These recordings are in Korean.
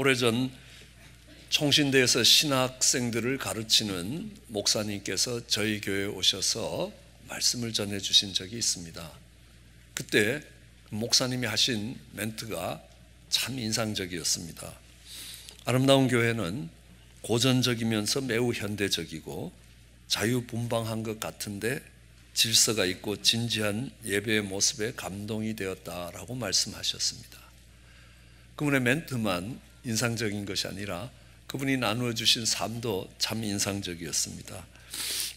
오래전 총신대에서 신학생들을 가르치는 목사님께서 저희 교회에 오셔서 말씀을 전해주신 적이 있습니다. 그때 목사님이 하신 멘트가 참 인상적이었습니다. 아름다운 교회는 고전적이면서 매우 현대적이고 자유분방한 것 같은데 질서가 있고 진지한 예배의 모습에 감동이 되었다라고 말씀하셨습니다. 그분의 멘트만 인상적인 것이 아니라 그분이 나누어 주신 삶도 참 인상적이었습니다.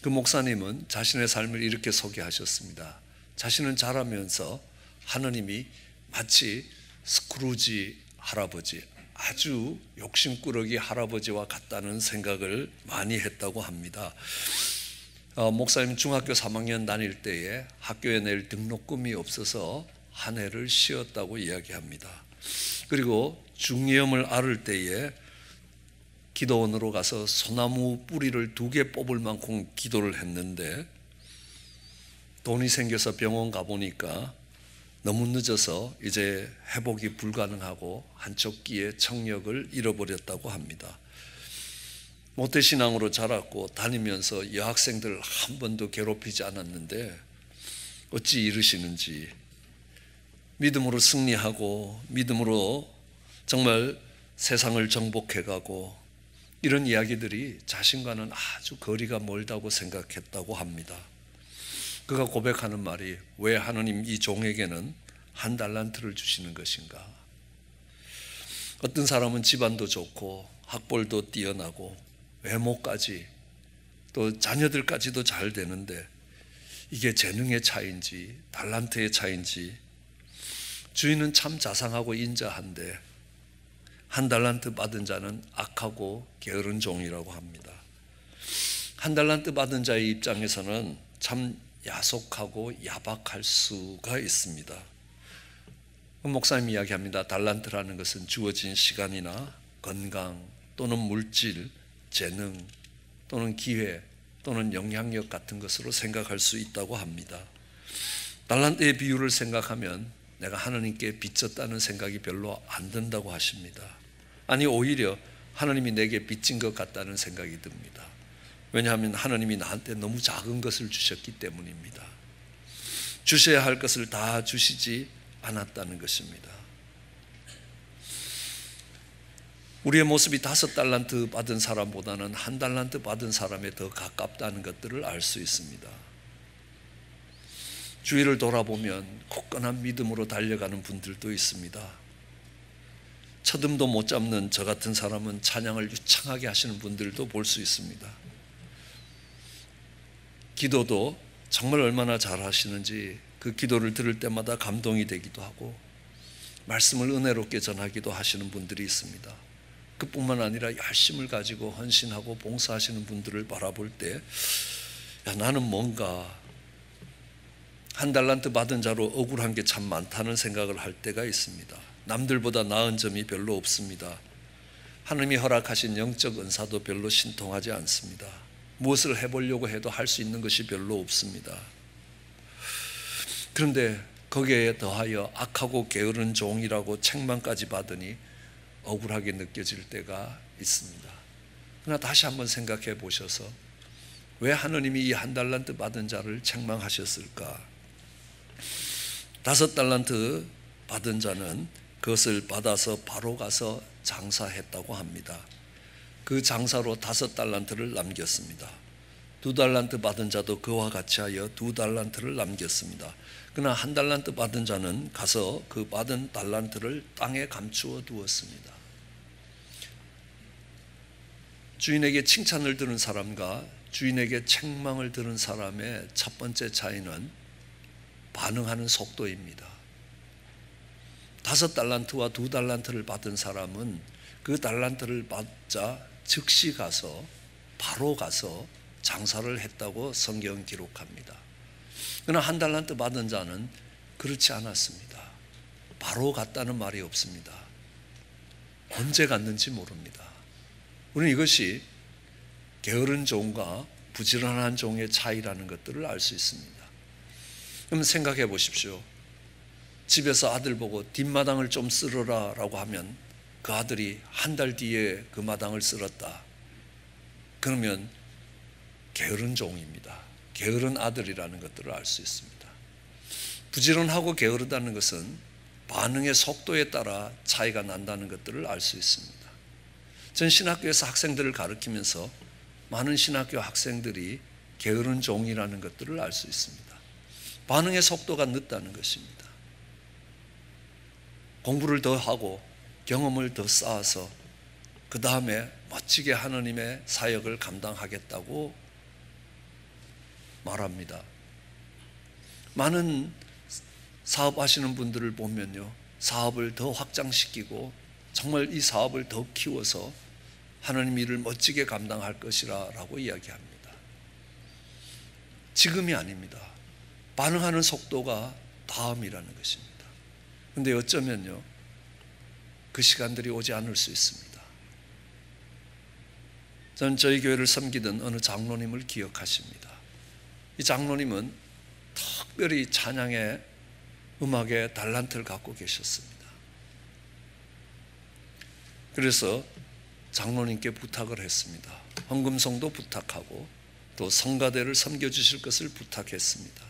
그 목사님은 자신의 삶을 이렇게 소개하셨습니다. 자신은 자라면서 하느님이 마치 스크루지 할아버지, 아주 욕심꾸러기 할아버지와 같다는 생각을 많이 했다고 합니다. 목사님 중학교 3학년 다닐 때에 학교에 낼 등록금이 없어서 한 해를 쉬었다고 이야기합니다. 그리고 중이염을 앓을 때에 기도원으로 가서 소나무 뿌리를 2개 뽑을 만큼 기도를 했는데 돈이 생겨서 병원 가보니까 너무 늦어서 이제 회복이 불가능하고 한쪽 귀의 청력을 잃어버렸다고 합니다. 모태신앙으로 자랐고 다니면서 여학생들 한 번도 괴롭히지 않았는데 어찌 이러시는지, 믿음으로 승리하고 믿음으로 정말 세상을 정복해가고 이런 이야기들이 자신과는 아주 거리가 멀다고 생각했다고 합니다. 그가 고백하는 말이, 왜 하느님 이 종에게는 1달란트를 주시는 것인가? 어떤 사람은 집안도 좋고 학벌도 뛰어나고 외모까지 또 자녀들까지도 잘 되는데 이게 재능의 차이인지 달란트의 차이인지 주인은 참 자상하고 인자한데 1달란트 받은 자는 악하고 게으른 종이라고 합니다. 1달란트 받은 자의 입장에서는 참 야속하고 야박할 수가 있습니다. 목사님 이야기합니다. 달란트라는 것은 주어진 시간이나 건강 또는 물질, 재능 또는 기회 또는 영향력 같은 것으로 생각할 수 있다고 합니다. 달란트의 비유를 생각하면 내가 하나님께 빚졌다는 생각이 별로 안 든다고 하십니다. 아니, 오히려 하나님이 내게 빚진 것 같다는 생각이 듭니다. 왜냐하면 하나님이 나한테 너무 작은 것을 주셨기 때문입니다. 주셔야 할 것을 다 주시지 않았다는 것입니다. 우리의 모습이 5달란트 받은 사람보다는 1달란트 받은 사람에 더 가깝다는 것들을 알 수 있습니다. 주위를 돌아보면 굳건한 믿음으로 달려가는 분들도 있습니다. 첫음도 못 잡는 저 같은 사람은 찬양을 유창하게 하시는 분들도 볼 수 있습니다. 기도도 정말 얼마나 잘 하시는지 그 기도를 들을 때마다 감동이 되기도 하고 말씀을 은혜롭게 전하기도 하시는 분들이 있습니다. 그뿐만 아니라 열심을 가지고 헌신하고 봉사하시는 분들을 바라볼 때 나는 뭔가 1달란트 받은 자로 억울한 게 참 많다는 생각을 할 때가 있습니다. 남들보다 나은 점이 별로 없습니다. 하나님이 허락하신 영적 은사도 별로 신통하지 않습니다. 무엇을 해보려고 해도 할 수 있는 것이 별로 없습니다. 그런데 거기에 더하여 악하고 게으른 종이라고 책망까지 받으니 억울하게 느껴질 때가 있습니다. 그러나 다시 한번 생각해 보셔서 왜 하나님이 이 1달란트 받은 자를 책망하셨을까? 5달란트 받은 자는 그것을 받아서 바로 가서 장사했다고 합니다. 그 장사로 5달란트를 남겼습니다. 2달란트 받은 자도 그와 같이 하여 2달란트를 남겼습니다. 그러나 1달란트 받은 자는 가서 그 받은 달란트를 땅에 감추어 두었습니다. 주인에게 칭찬을 들은 사람과 주인에게 책망을 들은 사람의 첫 번째 차이는 반응하는 속도입니다. 5달란트와 2달란트를 받은 사람은 그 달란트를 받자 즉시 가서 바로 가서 장사를 했다고 성경은 기록합니다. 그러나 1달란트 받은 자는 그렇지 않았습니다. 바로 갔다는 말이 없습니다. 언제 갔는지 모릅니다. 우리는 이것이 게으른 종과 부지런한 종의 차이라는 것들을 알 수 있습니다. 그럼 생각해 보십시오. 집에서 아들 보고 뒷마당을 좀 쓸어라 라고 하면 그 아들이 한 달 뒤에 그 마당을 쓸었다. 그러면 게으른 종입니다. 게으른 아들이라는 것들을 알 수 있습니다. 부지런하고 게으르다는 것은 반응의 속도에 따라 차이가 난다는 것들을 알 수 있습니다. 전 신학교에서 학생들을 가르치면서 많은 신학교 학생들이 게으른 종이라는 것들을 알 수 있습니다. 반응의 속도가 늦다는 것입니다. 공부를 더 하고 경험을 더 쌓아서 그 다음에 멋지게 하나님의 사역을 감당하겠다고 말합니다. 많은 사업하시는 분들을 보면요, 사업을 더 확장시키고 정말 이 사업을 더 키워서 하나님 일을 멋지게 감당할 것이라 라고 이야기합니다. 지금이 아닙니다. 반응하는 속도가 다음이라는 것입니다. 그런데 어쩌면요, 그 시간들이 오지 않을 수 있습니다. 저는 저희 교회를 섬기던 어느 장로님을 기억하십니다. 이 장로님은 특별히 찬양의 음악의 달란트를 갖고 계셨습니다. 그래서 장로님께 부탁을 했습니다. 헌금송도 부탁하고 또 성가대를 섬겨주실 것을 부탁했습니다.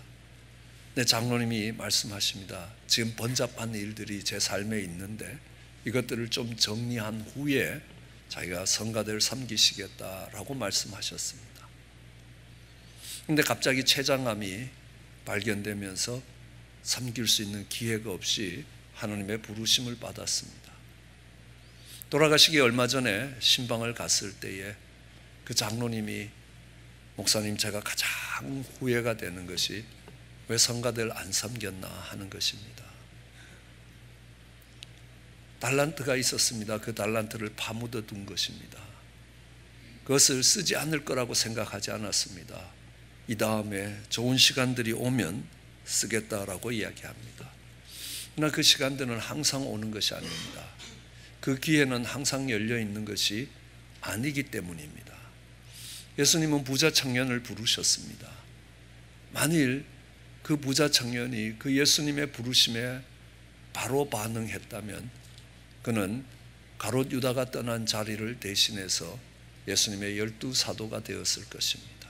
근데 장로님이 말씀하십니다. 지금 번잡한 일들이 제 삶에 있는데 이것들을 좀 정리한 후에 자기가 성가대를 섬기시겠다라고 말씀하셨습니다. 그런데 갑자기 췌장암이 발견되면서 섬길 수 있는 기회가 없이 하나님의 부르심을 받았습니다. 돌아가시기 얼마 전에 신방을 갔을 때에 그 장로님이 목사님, 제가 가장 후회가 되는 것이 왜 성가대를 안 섬겼나 하는 것입니다. 달란트가 있었습니다. 그 달란트를 파묻어 둔 것입니다. 그것을 쓰지 않을 거라고 생각하지 않았습니다. 이 다음에 좋은 시간들이 오면 쓰겠다라고 이야기합니다. 그러나 그 시간들은 항상 오는 것이 아닙니다. 그 기회는 항상 열려 있는 것이 아니기 때문입니다. 예수님은 부자 청년을 부르셨습니다. 만일 그 부자 청년이 그 예수님의 부르심에 바로 반응했다면 그는 가롯 유다가 떠난 자리를 대신해서 예수님의 12 사도가 되었을 것입니다.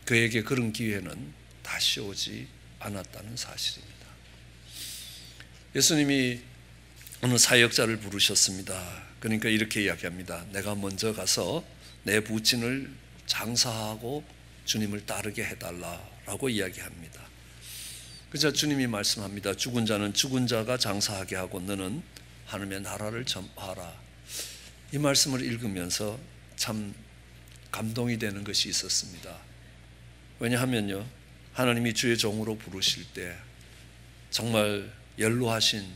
그에게 그런 기회는 다시 오지 않았다는 사실입니다. 예수님이 어느 사역자를 부르셨습니다. 그러니까 이렇게 이야기합니다. 내가 먼저 가서 내 부친을 장사하고 주님을 따르게 해달라라고 이야기합니다. 그저 주님이 말씀합니다. 죽은 자는 죽은 자가 장사하게 하고 너는 하나님의 나라를 전파하라. 이 말씀을 읽으면서 참 감동이 되는 것이 있었습니다. 왜냐하면요, 하나님이 주의 종으로 부르실 때 정말 연로하신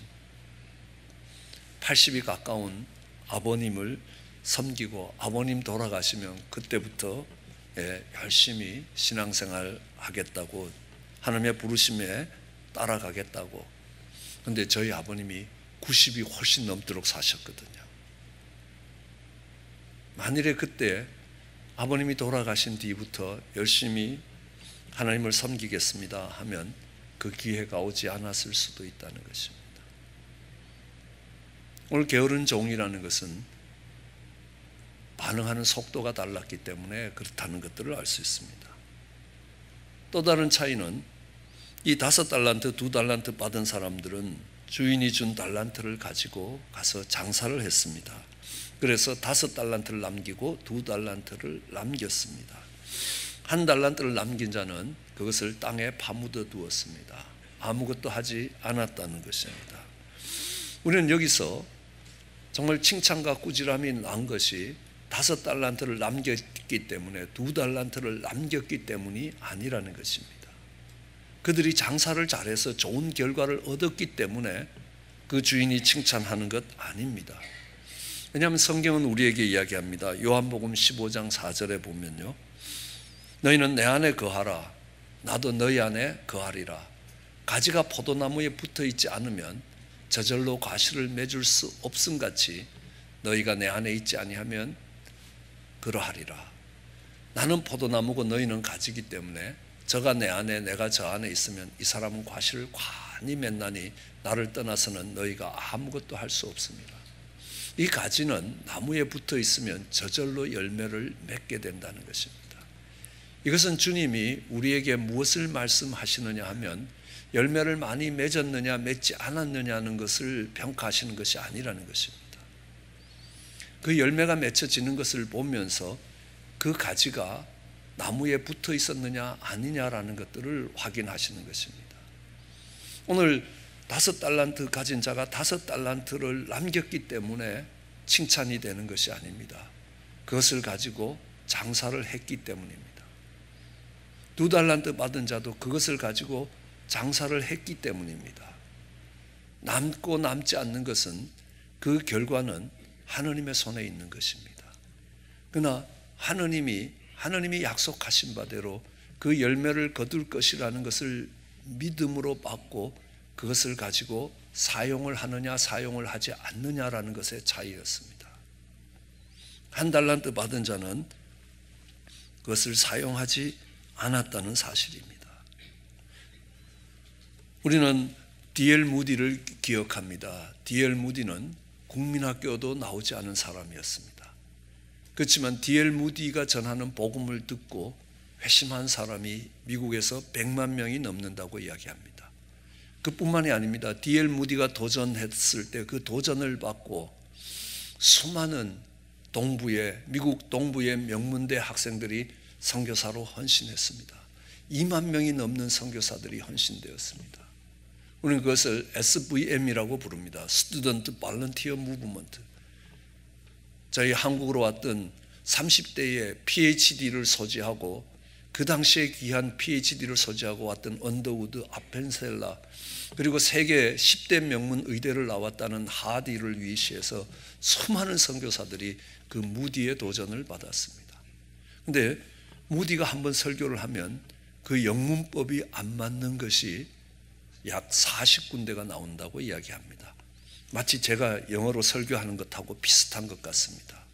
80이 가까운 아버님을 섬기고 아버님 돌아가시면 그때부터 열심히 신앙생활 하겠다고, 하나님의 부르심에 따라가겠다고. 그런데 저희 아버님이 90이 훨씬 넘도록 사셨거든요. 만일에 그때 아버님이 돌아가신 뒤부터 열심히 하나님을 섬기겠습니다 하면 그 기회가 오지 않았을 수도 있다는 것입니다. 오늘 게으른 종이라는 것은 반응하는 속도가 달랐기 때문에 그렇다는 것들을 알 수 있습니다. 또 다른 차이는 이 5달란트, 2달란트 받은 사람들은 주인이 준 달란트를 가지고 가서 장사를 했습니다. 그래서 5달란트를 남기고 2달란트를 남겼습니다. 1달란트를 남긴 자는 그것을 땅에 파묻어 두었습니다. 아무것도 하지 않았다는 것입니다. 우리는 여기서 정말 칭찬과 꾸지람이 난 것이 5달란트를 남겼기 때문에 2달란트를 남겼기 때문이 아니라는 것입니다. 그들이 장사를 잘해서 좋은 결과를 얻었기 때문에 그 주인이 칭찬하는 것 아닙니다. 왜냐하면 성경은 우리에게 이야기합니다. 요한복음 15장 4절에 보면요, 너희는 내 안에 거하라 나도 너희 안에 거하리라. 가지가 포도나무에 붙어 있지 않으면 저절로 과실을 맺을 수 없음같이 너희가 내 안에 있지 아니하면 그러하리라. 나는 포도나무고 너희는 가지기 때문에 저가 내 안에 내가 저 안에 있으면 이 사람은 과실을 관이 맺나니 나를 떠나서는 너희가 아무것도 할 수 없습니다. 이 가지는 나무에 붙어 있으면 저절로 열매를 맺게 된다는 것입니다. 이것은 주님이 우리에게 무엇을 말씀하시느냐 하면 열매를 많이 맺었느냐 맺지 않았느냐는 것을 평가하시는 것이 아니라는 것입니다. 그 열매가 맺혀지는 것을 보면서 그 가지가 나무에 붙어 있었느냐 아니냐라는 것들을 확인하시는 것입니다. 오늘 5달란트 가진 자가 5달란트를 남겼기 때문에 칭찬이 되는 것이 아닙니다. 그것을 가지고 장사를 했기 때문입니다. 2달란트 받은 자도 그것을 가지고 장사를 했기 때문입니다. 남고 남지 않는 것은 그 결과는 하느님의 손에 있는 것입니다. 그러나 하느님이 약속하신 바대로 그 열매를 거둘 것이라는 것을 믿음으로 받고 그것을 가지고 사용을 하느냐 사용을 하지 않느냐라는 것의 차이였습니다. 1달란트 받은 자는 그것을 사용하지 않았다는 사실입니다. 우리는 D.L. 무디를 기억합니다. D.L. 무디는 국민학교도 나오지 않은 사람이었습니다. 그렇지만 D.L. 무디가 전하는 복음을 듣고 회심한 사람이 미국에서 100만 명이 넘는다고 이야기합니다. 그뿐만이 아닙니다. D.L. 무디가 도전했을 때 그 도전을 받고 수많은 미국 동부의 명문대 학생들이 선교사로 헌신했습니다. 2만 명이 넘는 선교사들이 헌신되었습니다. 우리는 그것을 SVM이라고 부릅니다. Student Volunteer Movement. 저희 한국으로 왔던 30대의 PhD를 소지하고 그 당시에 귀한 PhD를 소지하고 왔던 언더우드, 아펜셀라, 그리고 세계 10대 명문 의대를 나왔다는 하디를 위시해서 수많은 선교사들이 그 무디의 도전을 받았습니다. 그런데 무디가 한번 설교를 하면 그 영문법이 안 맞는 것이 약 40군데가 나온다고 이야기합니다. 마치 제가 영어로 설교하는 것하고 비슷한 것 같습니다.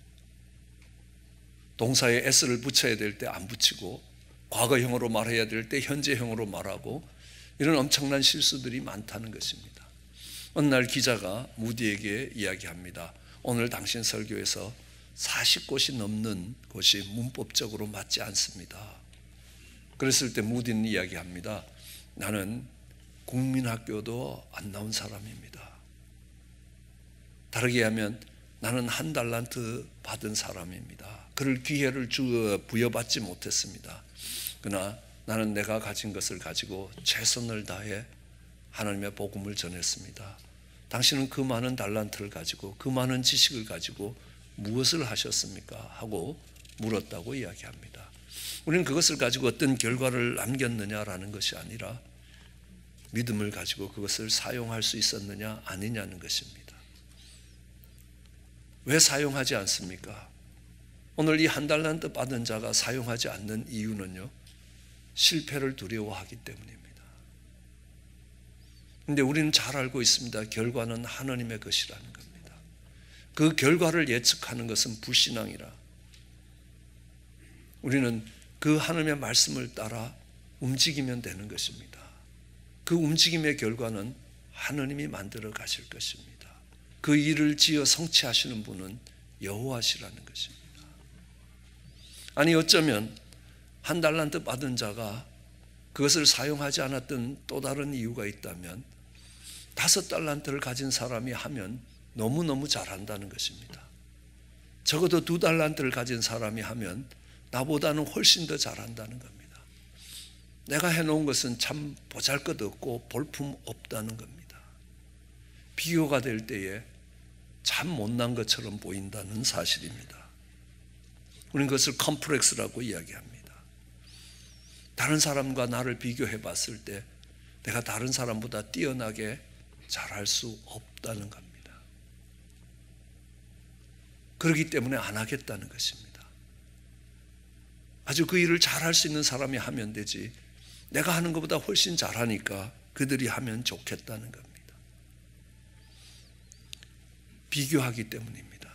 동사에 s를 붙여야 될 때 안 붙이고 과거형으로 말해야 될 때 현재형으로 말하고 이런 엄청난 실수들이 많다는 것입니다. 어느 날 기자가 무디에게 이야기합니다. 오늘 당신 설교에서 40곳이 넘는 곳이 문법적으로 맞지 않습니다. 그랬을 때 무디는 이야기합니다. 나는 국민학교도 안 나온 사람입니다. 다르게 하면 나는 1달란트 받은 사람입니다. 그럴 기회를 부여받지 못했습니다. 그러나 나는 내가 가진 것을 가지고 최선을 다해 하나님의 복음을 전했습니다. 당신은 그 많은 달란트를 가지고 그 많은 지식을 가지고 무엇을 하셨습니까? 하고 물었다고 이야기합니다. 우리는 그것을 가지고 어떤 결과를 남겼느냐라는 것이 아니라 믿음을 가지고 그것을 사용할 수 있었느냐 아니냐는 것입니다. 왜 사용하지 않습니까? 오늘 이 1달란트 받은 자가 사용하지 않는 이유는요, 실패를 두려워하기 때문입니다. 그런데 우리는 잘 알고 있습니다. 결과는 하나님의 것이라는 겁니다. 그 결과를 예측하는 것은 불신앙이라. 우리는 그 하나님의 말씀을 따라 움직이면 되는 것입니다. 그 움직임의 결과는 하나님이 만들어 가실 것입니다. 그 일을 지어 성취하시는 분은 여호와시라는 것입니다. 아니 어쩌면 1달란트 받은 자가 그것을 사용하지 않았던 또 다른 이유가 있다면 5달란트를 가진 사람이 하면 너무너무 잘한다는 것입니다. 적어도 2달란트를 가진 사람이 하면 나보다는 훨씬 더 잘한다는 겁니다. 내가 해놓은 것은 참 보잘것없고 볼품 없다는 겁니다. 비교가 될 때에 참 못난 것처럼 보인다는 사실입니다. 우리는 그것을 컴플렉스라고 이야기합니다. 다른 사람과 나를 비교해 봤을 때 내가 다른 사람보다 뛰어나게 잘할 수 없다는 겁니다. 그렇기 때문에 안 하겠다는 것입니다. 아주 그 일을 잘할 수 있는 사람이 하면 되지 내가 하는 것보다 훨씬 잘하니까 그들이 하면 좋겠다는 겁니다. 비교하기 때문입니다.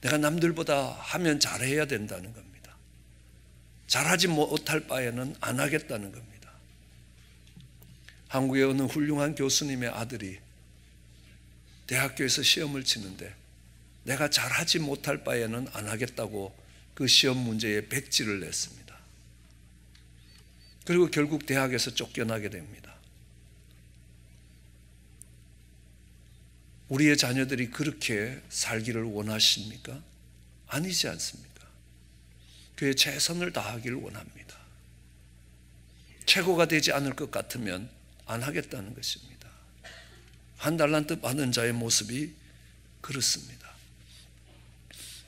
내가 남들보다 하면 잘해야 된다는 겁니다. 잘하지 못할 바에는 안 하겠다는 겁니다. 한국의 어느 훌륭한 교수님의 아들이 대학교에서 시험을 치는데 내가 잘하지 못할 바에는 안 하겠다고 그 시험 문제에 백지를 냈습니다. 그리고 결국 대학에서 쫓겨나게 됩니다. 우리의 자녀들이 그렇게 살기를 원하십니까? 아니지 않습니까? 그의 최선을 다하기를 원합니다. 최고가 되지 않을 것 같으면 안 하겠다는 것입니다. 한 달란트 받은 자의 모습이 그렇습니다.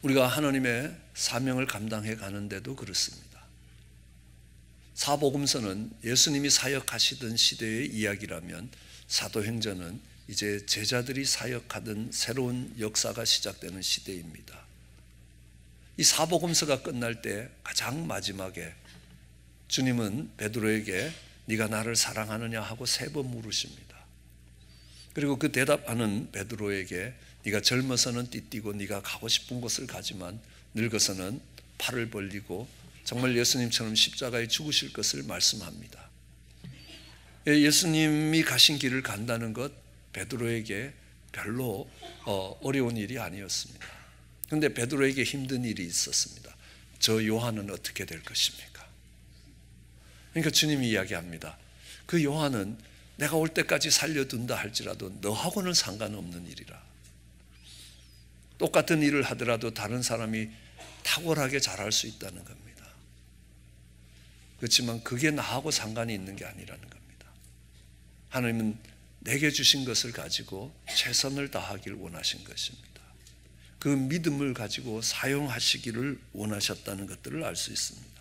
우리가 하나님의 사명을 감당해 가는데도 그렇습니다. 사복음서는 예수님이 사역하시던 시대의 이야기라면 사도행전은 이제 제자들이 사역하던 새로운 역사가 시작되는 시대입니다. 이 사복음서가 끝날 때 가장 마지막에 주님은 베드로에게 네가 나를 사랑하느냐 하고 3번 물으십니다. 그리고 그 대답하는 베드로에게 네가 젊어서는 띠띠고 네가 가고 싶은 곳을 가지만 늙어서는 팔을 벌리고 정말 예수님처럼 십자가에 죽으실 것을 말씀합니다. 예수님이 가신 길을 간다는 것 베드로에게 별로 어려운 일이 아니었습니다. 그런데 베드로에게 힘든 일이 있었습니다. 저 요한은 어떻게 될 것입니까? 그러니까 주님이 이야기합니다. 그 요한은 내가 올 때까지 살려둔다 할지라도 너하고는 상관없는 일이라. 똑같은 일을 하더라도 다른 사람이 탁월하게 잘할 수 있다는 겁니다. 그렇지만 그게 나하고 상관이 있는 게 아니라는 겁니다. 하나님은 내게 주신 것을 가지고 최선을 다하길 원하신 것입니다. 그 믿음을 가지고 사용하시기를 원하셨다는 것들을 알 수 있습니다.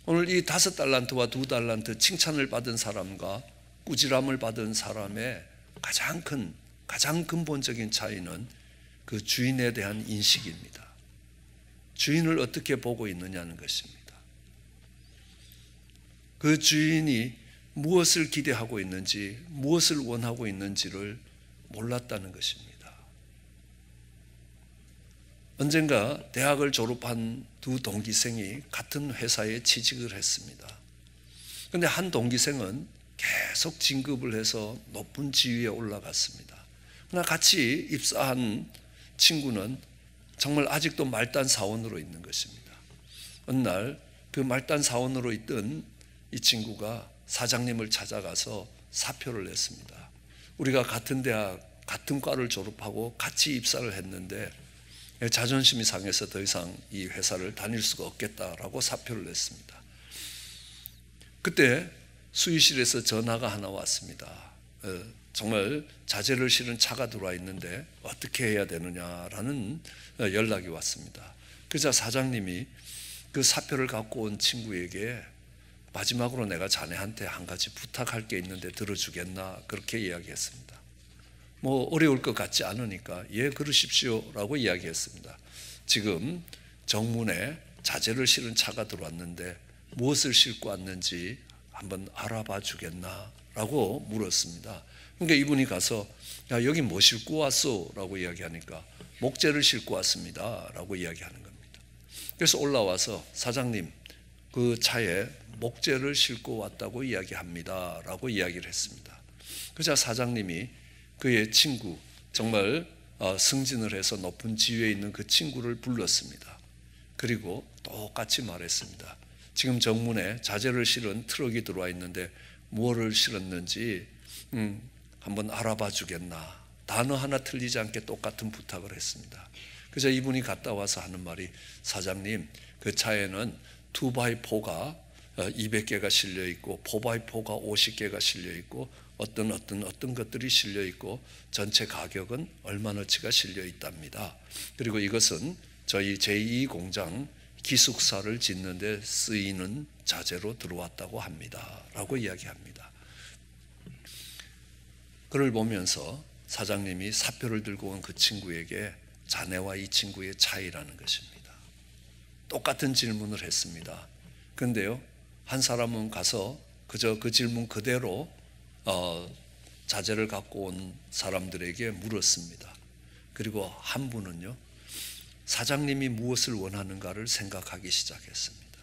오늘 이 5달란트와 2달란트 칭찬을 받은 사람과 꾸지람을 받은 사람의 가장 근본적인 차이는 그 주인에 대한 인식입니다. 주인을 어떻게 보고 있느냐는 것입니다. 그 주인이 무엇을 기대하고 있는지, 무엇을 원하고 있는지를 몰랐다는 것입니다. 언젠가 대학을 졸업한 2 동기생이 같은 회사에 취직을 했습니다. 그런데 한 동기생은 계속 진급을 해서 높은 지위에 올라갔습니다. 그러나 같이 입사한 친구는 정말 아직도 말단 사원으로 있는 것입니다. 어느 날 그 말단 사원으로 있던 이 친구가 사장님을 찾아가서 사표를 냈습니다. 우리가 같은 대학, 같은 과를 졸업하고 같이 입사를 했는데 자존심이 상해서 더 이상 이 회사를 다닐 수가 없겠다라고 사표를 냈습니다. 그때 수의실에서 전화가 하나 왔습니다. 정말 자재를 실은 차가 들어와 있는데 어떻게 해야 되느냐라는 연락이 왔습니다. 그래서 사장님이 그 사표를 갖고 온 친구에게 마지막으로 내가 자네한테 한 가지 부탁할 게 있는데 들어주겠나 그렇게 이야기했습니다. 뭐 어려울 것 같지 않으니까 예 그러십시오 라고 이야기했습니다. 지금 정문에 자재를 실은 차가 들어왔는데 무엇을 싣고 왔는지 한번 알아봐 주겠나 라고 물었습니다. 그러니까 이분이 가서 야 여기 뭐 싣고 왔어? 라고 이야기하니까 목재를 싣고 왔습니다 라고 이야기하는 겁니다. 그래서 올라와서 사장님 그 차에 목재를 싣고 왔다고 이야기합니다 라고 이야기를 했습니다. 그러자 사장님이 그의 친구 정말 승진을 해서 높은 지위에 있는 그 친구를 불렀습니다. 그리고 똑같이 말했습니다. 지금 정문에 자재를 실은 트럭이 들어와 있는데 무엇을 실었는지 한번 알아봐 주겠나. 단어 하나 틀리지 않게 똑같은 부탁을 했습니다. 그래서 이분이 갔다 와서 하는 말이 사장님 그 차에는 2x4가 200개가 실려 있고 4x4가 50개가 실려 있고 어떤 것들이 실려 있고 전체 가격은 얼마나치가 실려 있답니다. 그리고 이것은 저희 제2 공장 기숙사를 짓는 데 쓰이는 자재로 들어왔다고 합니다 라고 이야기합니다. 그를 보면서 사장님이 사표를 들고 온 그 친구에게 자네와 이 친구의 차이라는 것입니다. 똑같은 질문을 했습니다. 그런데요 한 사람은 가서 그저 그 질문 그대로 자재를 갖고 온 사람들에게 물었습니다. 그리고 한 분은요 사장님이 무엇을 원하는가를 생각하기 시작했습니다.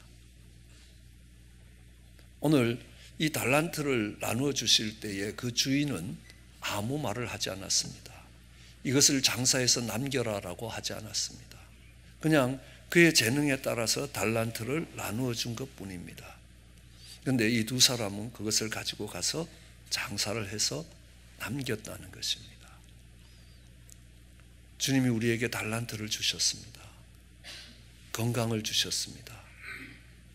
오늘 이 달란트를 나누어 주실 때에 그 주인은 아무 말을 하지 않았습니다. 이것을 장사해서 남겨라라고 하지 않았습니다. 그냥 그의 재능에 따라서 달란트를 나누어 준 것뿐입니다. 그런데 이 두 사람은 그것을 가지고 가서 장사를 해서 남겼다는 것입니다. 주님이 우리에게 달란트를 주셨습니다. 건강을 주셨습니다.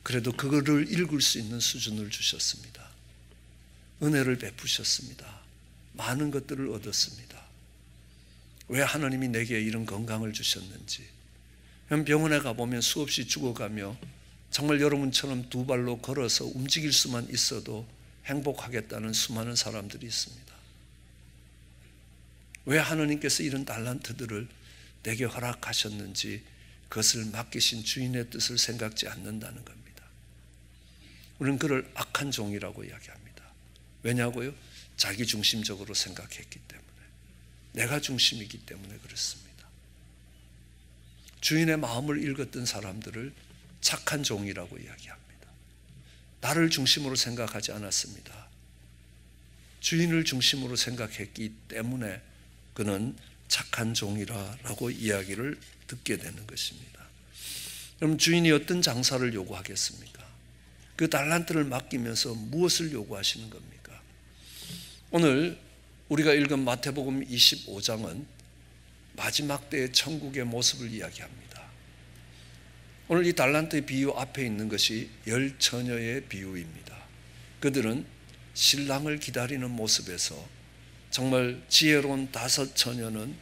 그래도 그거를 읽을 수 있는 수준을 주셨습니다. 은혜를 베푸셨습니다. 많은 것들을 얻었습니다. 왜 하나님이 내게 이런 건강을 주셨는지. 병원에 가보면 수없이 죽어가며 정말 여러분처럼 두 발로 걸어서 움직일 수만 있어도 행복하겠다는 수많은 사람들이 있습니다. 왜 하나님께서 이런 달란트들을 내게 허락하셨는지 그것을 맡기신 주인의 뜻을 생각지 않는다는 겁니다. 우리는 그를 악한 종이라고 이야기합니다. 왜냐고요? 자기 중심적으로 생각했기 때문에, 내가 중심이기 때문에 그렇습니다. 주인의 마음을 읽었던 사람들을 착한 종이라고 이야기합니다. 나를 중심으로 생각하지 않았습니다. 주인을 중심으로 생각했기 때문에 그는 착한 종이라고 이야기를 듣게 되는 것입니다. 그럼 주인이 어떤 장사를 요구하겠습니까? 그 달란트를 맡기면서 무엇을 요구하시는 겁니까? 오늘 우리가 읽은 마태복음 25장은 마지막 때의 천국의 모습을 이야기합니다. 오늘 이 달란트의 비유 앞에 있는 것이 10처녀의 비유입니다. 그들은 신랑을 기다리는 모습에서 정말 지혜로운 5처녀는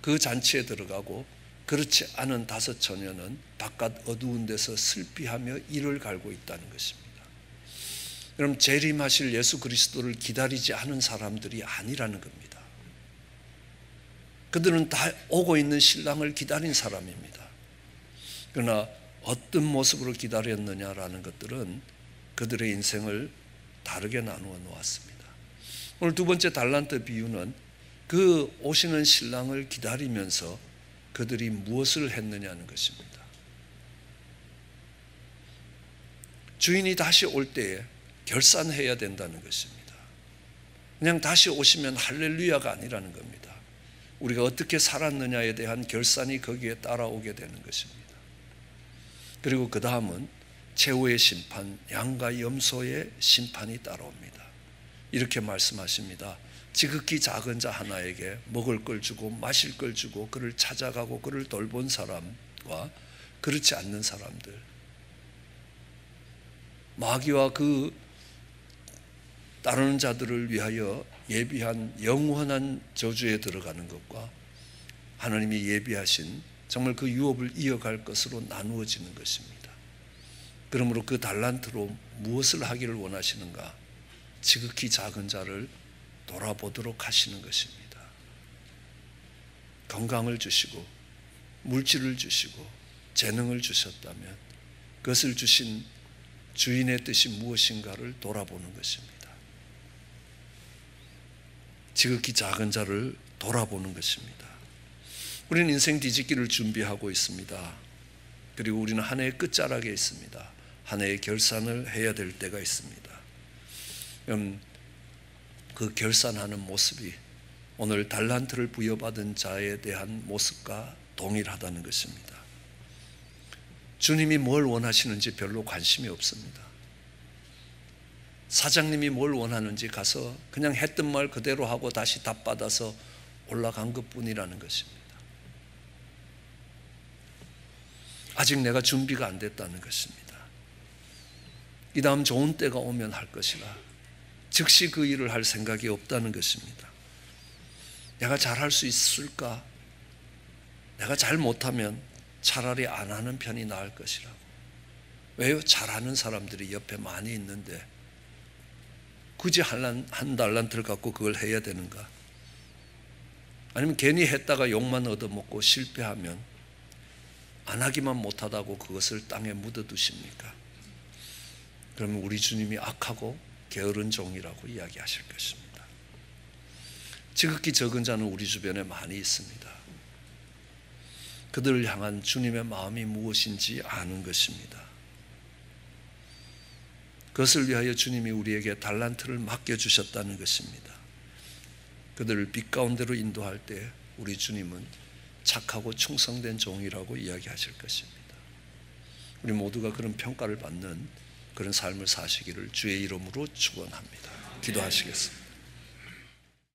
그 잔치에 들어가고 그렇지 않은 5처녀는 바깥 어두운 데서 슬피하며 이를 갈고 있다는 것입니다. 그럼 재림하실 예수 그리스도를 기다리지 않은 사람들이 아니라는 겁니다. 그들은 다 오고 있는 신랑을 기다린 사람입니다. 그러나 어떤 모습으로 기다렸느냐라는 것들은 그들의 인생을 다르게 나누어 놓았습니다. 오늘 두 번째 달란트 비유는 그 오시는 신랑을 기다리면서 그들이 무엇을 했느냐는 것입니다. 주인이 다시 올 때에 결산해야 된다는 것입니다. 그냥 다시 오시면 할렐루야가 아니라는 겁니다. 우리가 어떻게 살았느냐에 대한 결산이 거기에 따라오게 되는 것입니다. 그리고 그 다음은 최후의 심판, 양과 염소의 심판이 따라옵니다. 이렇게 말씀하십니다. 지극히 작은 자 하나에게 먹을 걸 주고 마실 걸 주고 그를 찾아가고 그를 돌본 사람과 그렇지 않는 사람들, 마귀와 그 따르는 자들을 위하여 예비한 영원한 저주에 들어가는 것과 하나님이 예비하신 정말 그 유업을 이어갈 것으로 나누어지는 것입니다. 그러므로 그 달란트로 무엇을 하기를 원하시는가? 지극히 작은 자를 돌아보도록 하시는 것입니다. 건강을 주시고 물질을 주시고 재능을 주셨다면 그것을 주신 주인의 뜻이 무엇인가를 돌아보는 것입니다. 지극히 작은 자를 돌아보는 것입니다. 우리는 인생 뒤집기를 준비하고 있습니다. 그리고 우리는 한 해의 끝자락에 있습니다. 한 해의 결산을 해야 될 때가 있습니다. 그 결산하는 모습이 오늘 달란트를 부여받은 자에 대한 모습과 동일하다는 것입니다. 주님이 뭘 원하시는지 별로 관심이 없습니다. 사장님이 뭘 원하는지 가서 그냥 했던 말 그대로 하고 다시 답 받아서 올라간 것뿐이라는 것입니다. 아직 내가 준비가 안 됐다는 것입니다. 이 다음 좋은 때가 오면 할 것이라 즉시 그 일을 할 생각이 없다는 것입니다. 내가 잘할 수 있을까? 내가 잘 못하면 차라리 안 하는 편이 나을 것이라고. 왜요? 잘하는 사람들이 옆에 많이 있는데 굳이 한 달란트를 갖고 그걸 해야 되는가? 아니면 괜히 했다가 욕만 얻어먹고 실패하면 안 하기만 못하다고 그것을 땅에 묻어두십니까? 그러면 우리 주님이 악하고 게으른 종이라고 이야기하실 것입니다. 지극히 적은 자는 우리 주변에 많이 있습니다. 그들을 향한 주님의 마음이 무엇인지 아는 것입니다. 그것을 위하여 주님이 우리에게 달란트를 맡겨주셨다는 것입니다. 그들을 빛 가운데로 인도할 때 우리 주님은 착하고 충성된 종이라고 이야기하실 것입니다. 우리 모두가 그런 평가를 받는 그런 삶을 사시기를 주의 이름으로 축원합니다. 기도하시겠습니다.